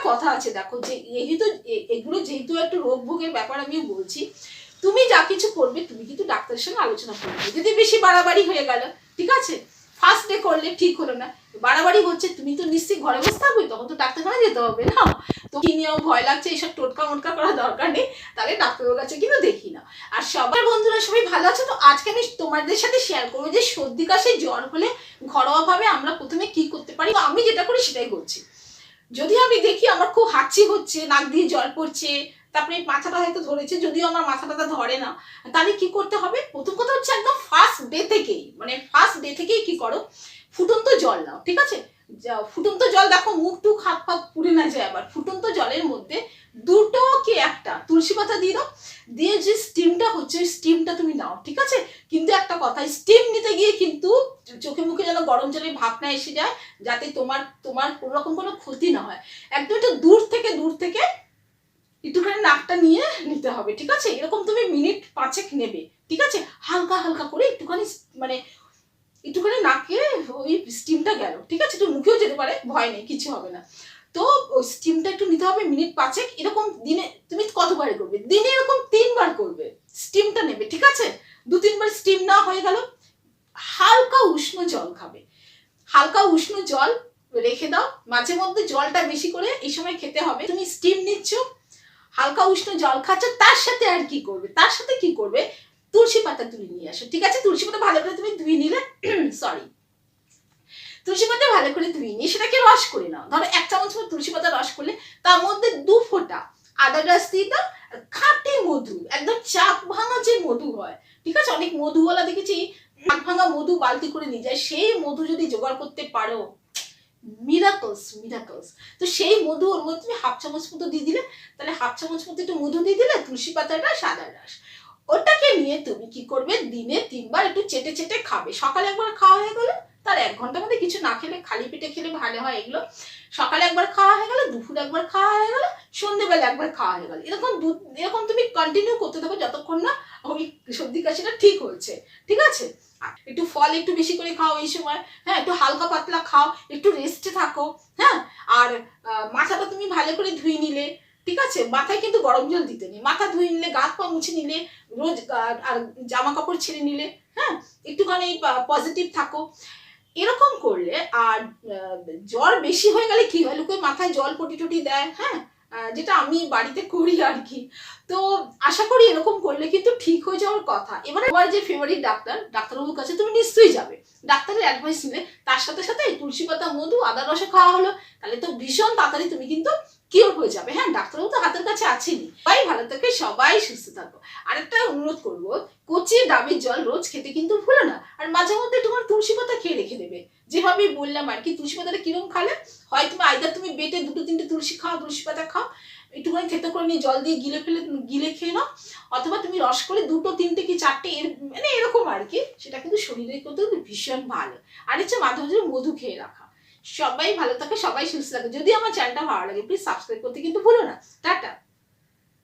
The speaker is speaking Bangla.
কথা আছে দেখো, যে যেহেতু এগুলো যেহেতু একটা রোগ ভোগের ব্যাপার আমি বলছি, তুমি যা কিছু করবে তুমি কিন্তু ডাক্তারের সঙ্গে আলোচনা করবে। যদি বেশি বাড়াবাড়ি হয়ে গেল, ঠিক আছে, ফার্স্ট ডে করলে ঠিক হলো না, বাড়াবাড়ি হচ্ছে, তুমি তো নিশ্চয়ই ঘরে বসে থাকবে, তখন তো ডাক্তারখানা যেতে হবে না। তো কি নিয়েও ভয় লাগছে, এইসব টোটকা মোটকা করার দরকার নেই, তাহলে ডাক্তারের কাছে কিন্তু দেখি না। আর সবার বন্ধুরা সবাই ভালো আছে তো? আজকে আমি তোমাদের সাথে শেয়ার করবো যে সর্দি কাশি জ্বর হলে ঘরোয়াভাবে আমরা প্রথমে কি করতে পারি। তো আমি যেটা করি সেটাই করছি। যদি আমি দেখি আমার খুব হাঁচি হচ্ছে, নাক দিয়ে জল পড়ছে, তারপরে মাথাটা হয়তো ধরেছে, যদিও আমার মাথাটা ধরে না, তাহলে কি করতে হবে? প্রথম কথা হচ্ছে একদম ফার্স্ট ডে থেকেই কি করো, ফুটন্ত জল নাও, ঠিক আছে? ফুটন্ত জল, দেখো মুখ টুক হাত পা পুড়ে না যায়, আবার ফুটন্ত জলের মধ্যে দুটো কি একটা তুলসী পাতা দিয়ে দাও, দিয়ে যে স্টিমটা হচ্ছে স্টিমটা তুমি নাও, ঠিক আছে? কিন্তু একটা কথা, স্টিম নিতে গিয়ে কিন্তু চোখে মুখে যেন গরম জলের ভাব না এসে যায়, যাতে তোমার কোনো রকম কোনো ক্ষতি না হয়। একদম একটু দূর থেকে একটুখানি নাকটা নিয়ে নিতে হবে, ঠিক আছে? এরকম তুমি মিনিট 5 নেবে, ঠিক আছে? হালকা হালকা করে একটুখানি নাকে ওই স্টিমটা গেল, ঠিক আছে? একটু মুখেও যেতে পারে, ভয় নেই, কিছু হবে না। তো ওই স্টিমটা একটু নিতে হবে মিনিট 5। এরকম দিনে তুমি কতবারে করবে? দিনে এরকম 3 বার করবে, স্টিমটা নেবে, ঠিক আছে? 2-3 বার স্টিম না হয়ে গেল, হালকা উষ্ণ জল খাবে। হালকা উষ্ণ জল রেখে দাও, মাঝে মধ্যে জলটা বেশি করে এই সময় খেতে হবে। তুমি স্টিম নিচ্ছ, হালকা উষ্ণ জল খাচ্ছ, তার সাথে আর কি করবে? তার সাথে কি করবে? তুলসী পাতা তুলে নিয়ে আসো, ঠিক আছে? তুলসী পাতা ভালো করে তুমি ধুয়ে নিলে, সরি, তুলসী পাতা ভালো করে ধুয়ে নিয়ে সেটাকে রস করে নাও। ধরো 1 চামচ মতো তুলসী পাতা রস করলে তার মধ্যে 2 ফোঁটা আদা রস দিয়ে দাও, খাঁটি মধু, একদম চাক ভাঙা যে মধু হয়, ঠিক আছে? অনেক মধুওয়ালা দেখেছি চাক ভাঙা মধু বালতি করে নিয়ে যায়, সেই মধু যদি জোগাড় করতে পারো, মিরাকলস। তো সেই মধু ওর মধ্যে তুমি 1/2 চামচ মতো দিয়ে দিলে, তাহলে 1/2 চামচ মতো একটু মধু দিয়ে দিলে, তুলসী পাতাটা সাদা রস, ওটাকে নিয়ে তুমি কি করবে? দিনে 3 বার একটু চেটে চেটে খাবে। সকালে একবার খাওয়া হয়ে গেল, তার 1 ঘন্টার মধ্যে কিছু না খেলে, খালি পেটে খেলে ভালো হয় এগুলো। সকালে একবার খাওয়া হয়ে গেল, দুপুরে একবার খাওয়া হয়ে গেল, সন্ধ্যেবেলা একবার খাওয়া হয়ে গেল। এরকম তুমি কন্টিনিউ করতে থাকো যতক্ষণ না ওই সর্দি কাশিটা ঠিক হচ্ছে, ঠিক আছে? একটু ফল একটু বেশি করে খাও এই সময়, হ্যাঁ, একটু হালকা পাতলা খাও, একটু রেস্টে থাকো, হ্যাঁ। আর মাথাটা তুমি ভালো করে ধুয়ে নিলে, ঠিক আছে? মাথায় কিন্তু গরম জল দিতে নেই, মাথা ধুয়ে নিলে, গা পা মুছে নিলে, রোজ আর জামা কাপড় ছেড়ে নিলে, হ্যাঁ, একটুখানি পজিটিভ থাকো, এরকম করলে। আর জ্বর বেশি হয়ে গেলে কি হয়, লোকে মাথায় জল পটি টটি দেয়, হ্যাঁ, যেটা আমি বাড়িতে করি আর কি। তো আশা করি এরকম করলে কিন্তু ঠিক হয়ে যাওয়ার কথা। এবারে আমার যে ফেভারিট ডাক্তারবাবুর কাছে তুমি নিশ্চয়ই যাবে, ডাক্তারের অ্যাডভাইস নিলে, তার সাথে সাথে তুলসী পাতা মধু আদা রসে খাওয়া হলো, তাহলে তো ভীষণ তাড়াতাড়ি তুমি কিন্তু কিওর হয়ে যাবে। হ্যাঁ, ডাক্তারবাবু তো হাতের কাছে আছেনই। সবাই ভালো থাকে, সবাই সুস্থ থাকো। আরেকটা অনুরোধ করবো, কচি ডাবের জল রোজ খেতে কিন্তু ভুলো না, আর মাঝে মধ্যে তোমার তুলসী পাতা খেয়ে রেখে দেবে, যেভাবে বললাম আর কি। তুলসী পাতাটা কিরকম খালে হয়, তুমি আইদার তুমি বেটে 2-3টে তুলসী পাতা খাও, একটুখানি থেতো করে নিয়ে জল দিয়ে গিলে খেয়ে নাও, অথবা তুমি রস করে 2-3টে কি 4টে মানে এরকম আর কি, সেটা কিন্তু শরীরের কিন্তু ভীষণ ভালো। আর হচ্ছে মাঝে মাঝে মধু খেয়ে রাখা। সবাই ভালো থাকে, সবাই সুস্থ থাকে। যদি আমার চ্যানেলটা ভালো লাগে প্লিজ সাবস্ক্রাইব করতে কিন্তু ভুলো না। টাটা।